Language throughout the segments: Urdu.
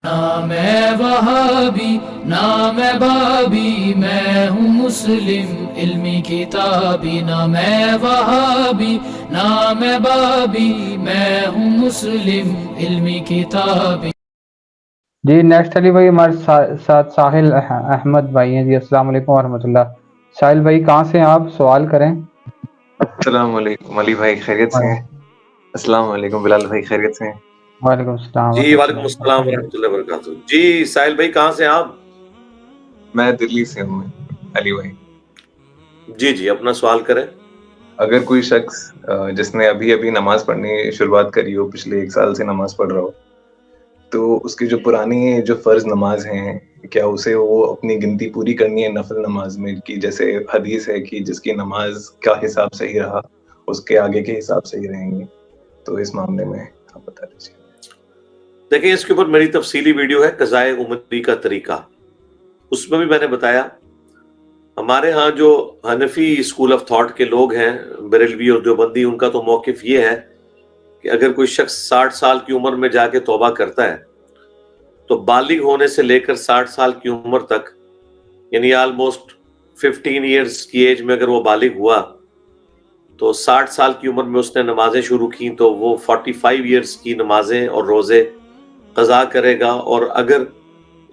نہ میں وہابی نہ میں بابی، میں ہوں مسلم علمی کتابی، نہ میں وہابی نہ میں بابی، میں ہوں مسلم علمی کتابی۔ جی نیکسٹ علی بھائی ہمارے ساتھ ساحل احمد بھائی ہیں۔ جی السلام علیکم ورحمۃ اللہ۔ ساحل بھائی کہاں سے ہیں آپ؟ سوال کریں۔ السلام علیکم علی بھائی، خیریت سے ہیں؟ السلام علیکم بلال بھائی، خیریت سے ہیں؟ وعلیکم السلام جی ورحمۃ وعلیکم السلام اللہ۔ ورحمۃ اللہ وبرکاتہ۔ جی ساحل بھائی کہاں سے ہیں آپ؟ میں دلی سے ہوں علی بھائی۔ جی جی اپنا سوال کریں۔ اگر کوئی شخص جس نے ابھی نماز پڑھنی شروعات کری ہو، پچھلے 1 سال سے نماز پڑھ رہا ہو، تو اس کی جو پرانی جو فرض نماز ہیں، کیا اسے وہ اپنی گنتی پوری کرنی ہے نفل نماز میں؟ کی جیسے حدیث ہے کہ جس کی نماز کا حساب صحیح رہا اس کے آگے کے حساب صحیح رہیں گے، تو اس معاملے میں آپ بتا دیجیے۔ دیکھیں اس کے اوپر میری تفصیلی ویڈیو ہے قضائے عمری کا طریقہ، اس میں بھی میں نے بتایا۔ ہمارے ہاں جو حنفی اسکول آف تھاٹ کے لوگ ہیں، بریلوی اور دیوبندی، ان کا تو موقف یہ ہے کہ اگر کوئی شخص 60 سال کی عمر میں جا کے توبہ کرتا ہے تو بالغ ہونے سے لے کر 60 سال کی عمر تک، یعنی آلموسٹ 15 ایئرز کی ایج میں اگر وہ بالغ ہوا تو 60 سال کی عمر میں اس نے نمازیں شروع کی تو وہ 45 ایئرز کی نمازیں اور روزے قضا کرے گا، اور اگر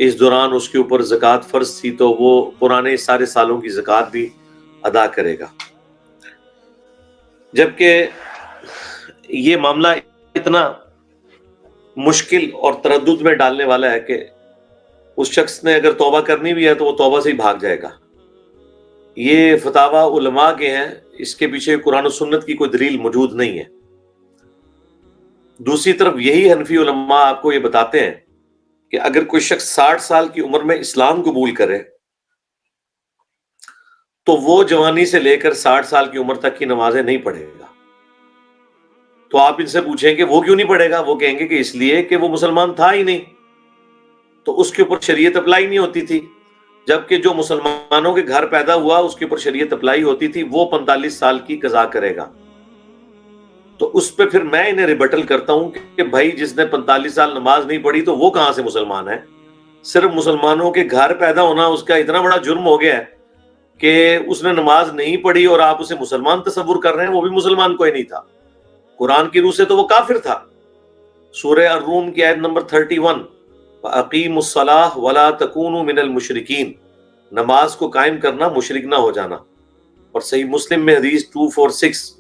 اس دوران اس کے اوپر زکوٰۃ فرض تھی تو وہ پرانے سارے سالوں کی زکوٰۃ بھی ادا کرے گا۔ جبکہ یہ معاملہ اتنا مشکل اور تردد میں ڈالنے والا ہے کہ اس شخص نے اگر توبہ کرنی بھی ہے تو وہ توبہ سے ہی بھاگ جائے گا۔ یہ فتاوی علماء کے ہیں، اس کے پیچھے قرآن و سنت کی کوئی دلیل موجود نہیں ہے۔ دوسری طرف یہی حنفی علماء آپ کو یہ بتاتے ہیں کہ اگر کوئی شخص 60 سال کی عمر میں اسلام قبول کرے تو وہ جوانی سے لے کر 60 سال کی عمر تک کی نمازیں نہیں پڑھے گا۔ تو آپ ان سے پوچھیں کہ وہ کیوں نہیں پڑھے گا؟ وہ کہیں گے کہ اس لیے کہ وہ مسلمان تھا ہی نہیں، تو اس کے اوپر شریعت اپلائی نہیں ہوتی تھی، جبکہ جو مسلمانوں کے گھر پیدا ہوا اس کے اوپر شریعت اپلائی ہوتی تھی، وہ 45 سال کی قضا کرے گا۔ تو اس پہ پھر میں انہیں ریبٹل کرتا ہوں کہ بھائی جس نے 45 سال نماز نہیں پڑھی تو وہ کہاں سے مسلمان ہے؟ صرف مسلمانوں کے گھر پیدا ہونا اس کا اتنا بڑا جرم ہو گیا ہے کہ اس نے نماز نہیں پڑھی اور آپ اسے مسلمان تصور کر رہے ہیں۔ وہ بھی مسلمان کوئی نہیں تھا، قرآن کی روح سے تو وہ کافر تھا۔ سورہ الروم کی آیت نمبر 31، وَأَقِیمُوا الصَّلَاةَ وَلَا تَکُونُوا مِنَ الْمُشْرِکِینَ، نماز کو قائم کرنا، مشرک نہ ہو جانا۔ اور صحیح مسلم میں حدیث 246،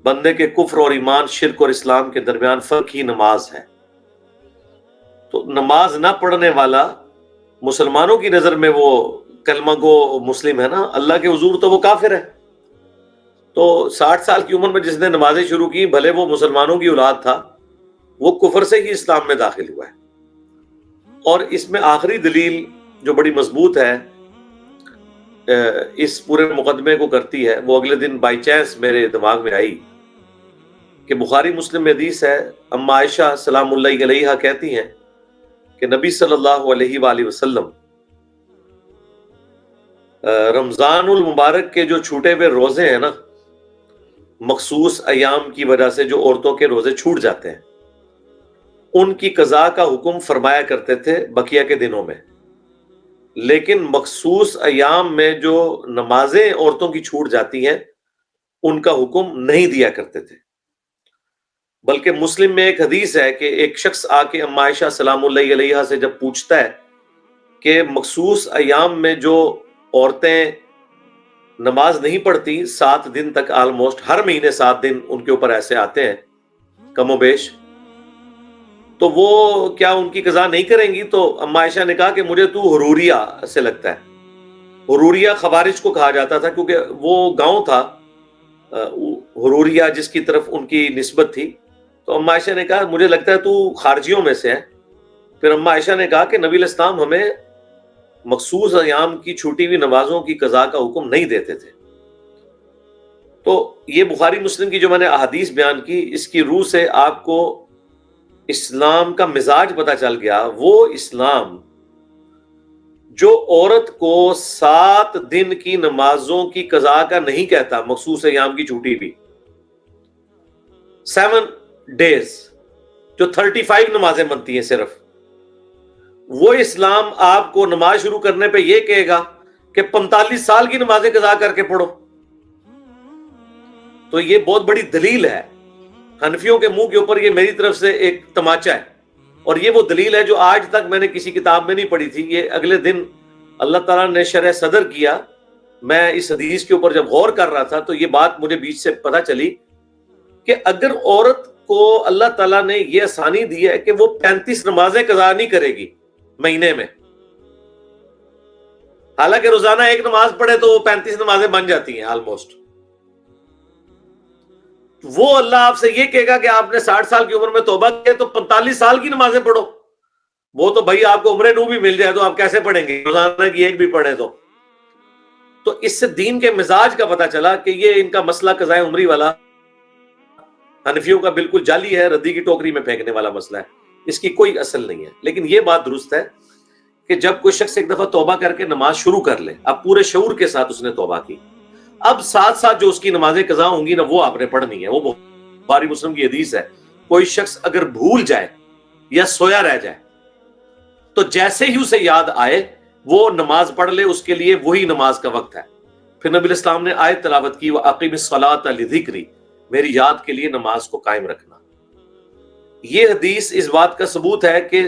بندے کے کفر اور ایمان، شرک اور اسلام کے درمیان فرق ہی نماز ہے۔ تو نماز نہ پڑھنے والا مسلمانوں کی نظر میں وہ کلمہ گو مسلم ہے نا، اللہ کے حضور تو وہ کافر ہے۔ تو 60 سال کی عمر میں جس نے نمازیں شروع کی، بھلے وہ مسلمانوں کی اولاد تھا، وہ کفر سے ہی اسلام میں داخل ہوا ہے۔ اور اس میں آخری دلیل جو بڑی مضبوط ہے اس پورے مقدمے کو کرتی ہے، وہ اگلے دن بائی چانس میرے دماغ میں آئی کہ بخاری مسلم میں حدیث ہے، اما عائشہ سلام اللہ علیہا کہتی ہیں کہ نبی صلی اللہ علیہ وآلہ وسلم رمضان المبارک کے جو چھوٹے ہوئے روزے ہیں نا، مخصوص ایام کی وجہ سے جو عورتوں کے روزے چھوٹ جاتے ہیں، ان کی قضاء کا حکم فرمایا کرتے تھے بقیہ کے دنوں میں، لیکن مخصوص ایام میں جو نمازیں عورتوں کی چھوٹ جاتی ہیں ان کا حکم نہیں دیا کرتے تھے۔ بلکہ مسلم میں ایک حدیث ہے کہ ایک شخص آ کے اما عائشہ سلام اللہ علیہا سے جب پوچھتا ہے کہ مخصوص ایام میں جو عورتیں نماز نہیں پڑھتی 7 دن تک، آلموسٹ ہر مہینے 7 دن ان کے اوپر ایسے آتے ہیں کم و بیش، تو وہ کیا ان کی قضا نہیں کریں گی؟ تو اما عائشہ نے کہا کہ مجھے تو حروریہ سے لگتا ہے۔ حروریہ خوارج کو کہا جاتا تھا کیونکہ وہ گاؤں تھا حروریہ جس کی طرف ان کی نسبت تھی۔ تو اما عائشہ نے کہا مجھے لگتا ہے تو خارجیوں میں سے ہے۔ پھر اما عائشہ نے کہا کہ نبی علیہ السلام ہمیں مخصوص ایام کی چھوٹی ہوئی نمازوں کی قضا کا حکم نہیں دیتے تھے۔ تو یہ بخاری مسلم کی جو میں نے احادیث بیان کی، اس کی روح سے آپ کو اسلام کا مزاج پتہ چل گیا۔ وہ اسلام جو عورت کو 7 دن کی نمازوں کی قضا کا نہیں کہتا، مخصوص ایام کی چھوٹی بھی 7 days، جو 35 نمازیں بنتی ہیں صرف، وہ اسلام آپ کو نماز شروع کرنے پہ یہ کہے گا کہ 45 سال کی نمازیں قضا کر کے پڑھو. تو یہ بہت بڑی دلیل ہے. حنفیوں کے منہ کے اوپر یہ میری طرف سے ایک تماچا ہے, اور یہ وہ دلیل ہے جو آج تک میں نے کسی کتاب میں نہیں پڑھی تھی. یہ اگلے دن اللہ تعالیٰ نے شرح صدر کیا, میں اس حدیث کے اوپر جب غور کر رہا تھا تو یہ بات مجھے بیچ سے پتہ چلی کہ اگر عورت کو اللہ تعالیٰ نے یہ آسانی دی ہے کہ وہ 35 نمازیں قضا نہیں کرے گی مہینے میں, حالانکہ روزانہ ایک نماز پڑھے تو وہ 35 نمازیں بن جاتی ہیں آلموسٹ, وہ اللہ آپ سے یہ کہے گا کہ آپ نے 60 سال کی عمر میں توبہ کی تو 45 سال کی نمازیں پڑھو. وہ تو بھائی آپ کو عمر نو بھی مل جائے تو آپ کیسے پڑھیں گے, روزانہ کی ایک بھی پڑھیں تو اس سے دین کے مزاج کا پتہ چلا کہ یہ ان کا مسئلہ قضاء عمری والا حنفیوں کا بالکل جعلی ہے, ردی کی ٹوکری میں پھینکنے والا مسئلہ ہے, اس کی کوئی اصل نہیں ہے. لیکن یہ بات درست ہے کہ جب کوئی شخص ایک دفعہ توبہ کر کے نماز شروع کر لے, اب پورے شعور کے ساتھ اس نے توبہ کی, اب ساتھ ساتھ جو اس کی نمازیں قضا ہوں گی نا وہ آپ نے پڑھنی ہے. وہ بخاری مسلم کی حدیث ہے, کوئی شخص اگر بھول جائے یا سویا رہ جائے تو جیسے ہی اسے یاد آئے وہ نماز پڑھ لے, اس کے لیے وہی نماز کا وقت ہے. پھر نبی الاسلام نے آیت تلاوت کی, وَأَقِمِ الصَّلَاةَ لِذِكْرِي, میری یاد کے لیے نماز کو قائم رکھنا. یہ حدیث اس بات کا ثبوت ہے کہ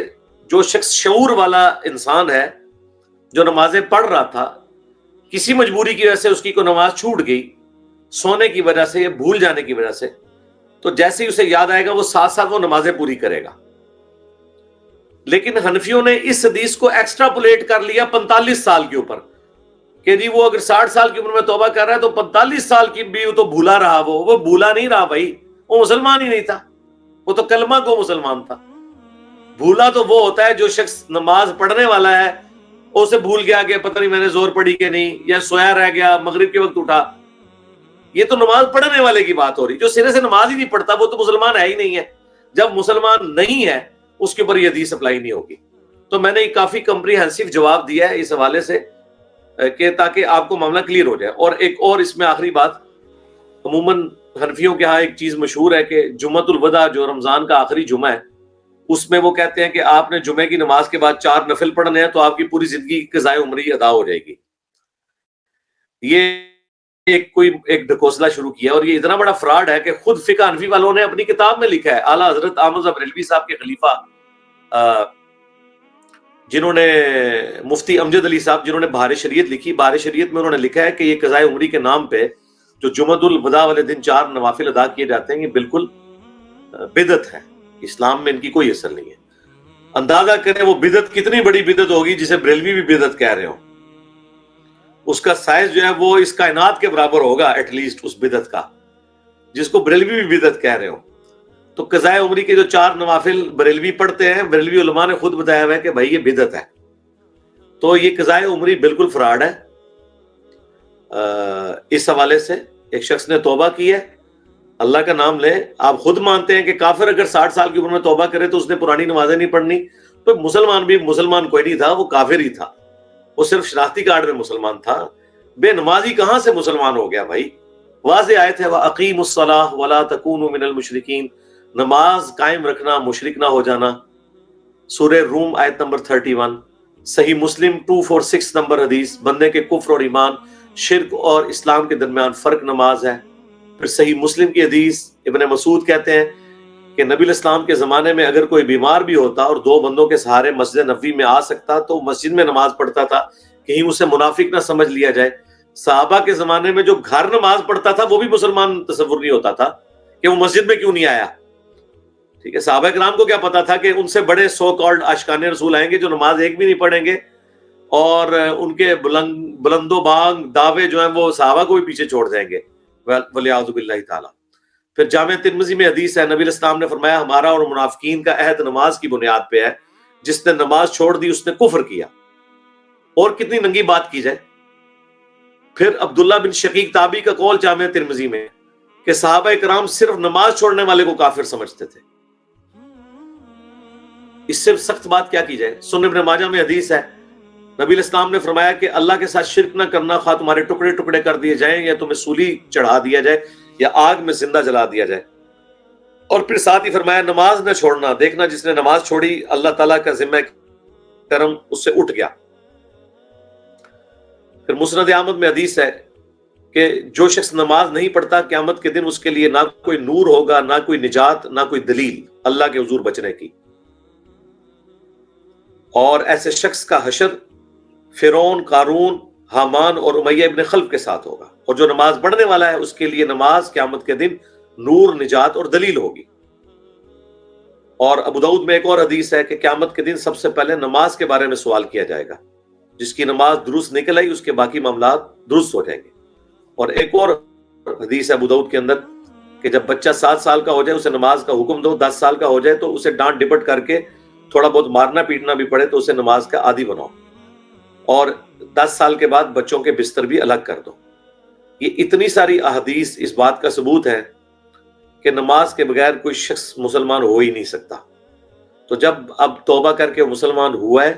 جو شخص شعور والا انسان ہے, جو نمازیں پڑھ رہا تھا, کسی مجبوری کی وجہ سے اس کی کوئی نماز چھوٹ گئی, سونے کی وجہ سے یا بھول جانے کی وجہ سے, تو جیسے ہی اسے یاد آئے گا وہ ساتھ ساتھ وہ نمازیں پوری کرے گا. لیکن حنفیوں نے اس حدیث کو ایکسٹراپولیٹ کر لیا 45 سال کے اوپر کہ جی وہ اگر 60 سال کی عمر میں توبہ کر رہا ہے تو 45 سال کی بھی تو بھولا رہا, وہ بھولا نہیں رہا بھائی, وہ مسلمان ہی نہیں تھا, وہ تو کلمہ کو مسلمان تھا. بھولا تو وہ ہوتا ہے جو شخص نماز پڑھنے والا ہے اسے بھول گیا کہ پتہ نہیں میں نے زور پڑھی کہ نہیں, یا سویا رہ گیا, مغرب کے وقت اٹھا. یہ تو نماز پڑھنے والے کی بات ہو رہی, جو سرے سے نماز ہی نہیں پڑھتا وہ تو مسلمان ہے ہی نہیں ہے. جب مسلمان نہیں ہے اس کے اوپر یہ حدیث اپلائی نہیں ہوگی. تو میں نے ایک کافی کمپریہنسو جواب دیا ہے اس حوالے سے کہ تاکہ آپ کو معاملہ کلیئر ہو جائے. اور ایک اور اس میں آخری بات, عموماً حنفیوں کے ہاں ایک چیز مشہور ہے کہ جمعۃ الوداع جو رمضان کا آخری جمعہ ہے, اس میں وہ کہتے ہیں کہ آپ نے جمعے کی نماز کے بعد 4 نفل پڑھنے ہیں تو آپ کی پوری زندگی قضاء عمری ادا ہو جائے گی. یہ ایک ڈھکوسلا شروع کیا, اور یہ اتنا بڑا فراڈ ہے کہ خود فقہ حنفی والوں نے اپنی کتاب میں لکھا ہے. اعلیٰ حضرت احمد ظفر بریلوی صاحب کے خلیفہ جنہوں نے مفتی امجد علی صاحب جنہوں نے بہار شریعت لکھی, بہار شریعت میں انہوں نے لکھا ہے کہ یہ قضاء عمری کے نام پہ جو جمعۃ الوداع والے دن 4 نوافل ادا کیے جاتے ہیں یہ بالکل بدعت ہے, اسلام میں ان کی کوئی اثر نہیں ہے. اندازہ کریں وہ بدعت کتنی بڑی بدعت ہوگی جسے بریلوی بھی بدعت کہہ رہے ہوں, اس کا سائز جو ہے وہ اس کائنات کے برابر ہوگا ایٹ لیسٹ اس بدعت کا, جس کو بریلوی بھی بدعت کہہ رہے ہوں. تو قضاء عمری کے جو 4 نوافل بریلوی پڑھتے ہیں, بریلوی علماء نے خود بتایا ہوا ہے کہ بھائی یہ بدعت ہے. تو یہ قضاء عمری بالکل فراڈ ہے. اس حوالے سے ایک شخص نے توبہ کی ہے, اللہ کا نام لے, آپ خود مانتے ہیں کہ کافر اگر 60 سال کی عمر میں توبہ کرے تو اس نے پرانی نمازیں نہیں پڑھنی, تو مسلمان بھی مسلمان کوئی نہیں تھا, وہ کافر ہی تھا, وہ صرف شناختی کارڈ میں مسلمان تھا. بے نمازی کہاں سے مسلمان ہو گیا بھائی؟ واضح آیت ہے وَأَقِیمُوا الصَّلَاةَ وَلَا تَكُونُوا مِنَ الْمُشْرِکِينَ, نماز قائم رکھنا, مشرک نہ ہو جانا. سورہ روم آیت نمبر 31, صحیح مسلم 246 نمبر حدیث, بندے کے کفر اور ایمان, شرک اور اسلام کے درمیان فرق نماز ہے. پھر صحیح مسلم کی حدیث, ابن مسعود کہتے ہیں کہ نبی الاسلام کے زمانے میں اگر کوئی بیمار بھی ہوتا اور 2 بندوں کے سہارے مسجد نبوی میں آ سکتا تو مسجد میں نماز پڑھتا تھا, کہیں اسے منافق نہ سمجھ لیا جائے. صحابہ کے زمانے میں جو گھر نماز پڑھتا تھا وہ بھی مسلمان تصور نہیں ہوتا تھا کہ وہ مسجد میں کیوں نہیں آیا. ٹھیک ہے, صحابہ کرام کو کیا پتا تھا کہ ان سے بڑے سو کالڈ عاشقان رسول آئیں گے جو نماز ایک بھی نہیں پڑھیں گے, اور ان کے بلند و بانگ دعوے جو ہیں وہ صحابہ کو بھی پیچھے چھوڑ جائیں گے, ولیعوذ باللہ تعالی. پھر جامع ترمذی میں حدیث ہے, نبی الاسلام نے فرمایا ہمارا اور منافقین کا عہد نماز کی بنیاد پہ ہے, جس نے نماز چھوڑ دی اس نے کفر کیا. اور کتنی ننگی بات کی جائے. پھر عبداللہ بن شقیق تابعی کا قول جامع ترمذی میں کہ صحابہ کرام صرف نماز چھوڑنے والے کو کافر سمجھتے تھے. اس سے سخت بات کیا کی جائے. سنن ابن ماجہ میں حدیث ہے, نبی الاسلام نے فرمایا کہ اللہ کے ساتھ شرک نہ کرنا, خواہ تمہارے ٹکڑے ٹکڑے کر دیے جائیں یا تمہیں سولی چڑھا دیا جائے یا آگ میں زندہ جلا دیا جائے. اور پھر ساتھ ہی فرمایا نماز نہ چھوڑنا, دیکھنا جس نے نماز چھوڑی اللہ تعالیٰ کا ذمہ کرم اس سے اٹھ گیا. پھر مسند احمد میں حدیث ہے کہ جو شخص نماز نہیں پڑھتا قیامت کے دن اس کے لیے نہ کوئی نور ہوگا، نہ کوئی نجات، نہ کوئی دلیل اللہ کے حضور بچنے کی. اور ایسے شخص کا حشر فرعون، قارون، حامان اور امیہ ابن خلف کے ساتھ ہوگا. اور جو نماز پڑھنے والا ہے اس کے لیے نماز قیامت کے دن نور، نجات اور دلیل ہوگی. اور ابو داؤد میں ایک اور حدیث ہے کہ قیامت کے دن سب سے پہلے نماز کے بارے میں سوال کیا جائے گا. جس کی نماز درست نکل آئی اس کے باقی معاملات درست ہو جائیں گے. اور ایک اور حدیث ہے ابو داؤد کے اندر کہ جب بچہ 7 سال کا ہو جائے اسے نماز کا حکم دو، 10 سال کا ہو جائے تو اسے ڈانٹ ڈپٹ کر کے تھوڑا بہت مارنا پیٹنا بھی پڑے تو اسے نماز کا عادی بناؤ. اور 10 سال کے بعد بچوں کے بستر بھی الگ کر دو. یہ اتنی ساری احادیث اس بات کا ثبوت ہے کہ نماز کے بغیر کوئی شخص مسلمان ہو ہی نہیں سکتا. تو جب اب توبہ کر کے مسلمان ہوا ہے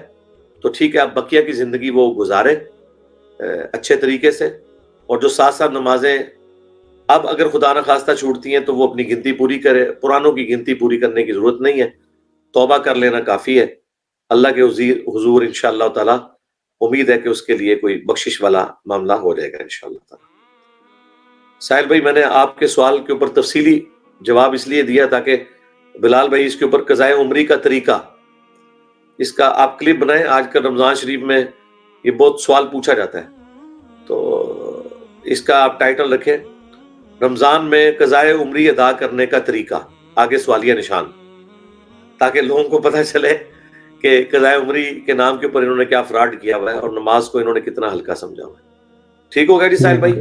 تو ٹھیک ہے، اب بقیہ کی زندگی وہ گزارے اچھے طریقے سے. اور جو 7 نمازیں اب اگر خدا نخواستہ چھوٹتی ہیں تو وہ اپنی گنتی پوری کرے. پرانوں کی گنتی پوری کرنے کی ضرورت نہیں ہے، توبہ کر لینا کافی ہے. اللہ کے حضور انشاءاللہ تعالی امید ہے کہ اس کے لیے کوئی بخشش والا معاملہ ہو جائے گا انشاءاللہ تعالی. ساحل بھائی، میں نے آپ کے سوال کے اوپر تفصیلی جواب اس لیے دیا تاکہ بلال بھائی اس کے اوپر قضائے عمری کا طریقہ، اس کا آپ کلپ بنائیں. آج کل رمضان شریف میں یہ بہت سوال پوچھا جاتا ہے، تو اس کا آپ ٹائٹل رکھیں رمضان میں قضائے عمری ادا کرنے کا طریقہ، آگے سوالیہ نشان، تاکہ لوگوں کو پتہ چلے کہ قضائے عمری کے نام کے اوپر انہوں نے کیا فراڈ کیا ہوا ہے اور نماز کو انہوں نے کتنا ہلکا سمجھا ہوا ہے. ٹھیک ہوگا جی ساحل بھائی؟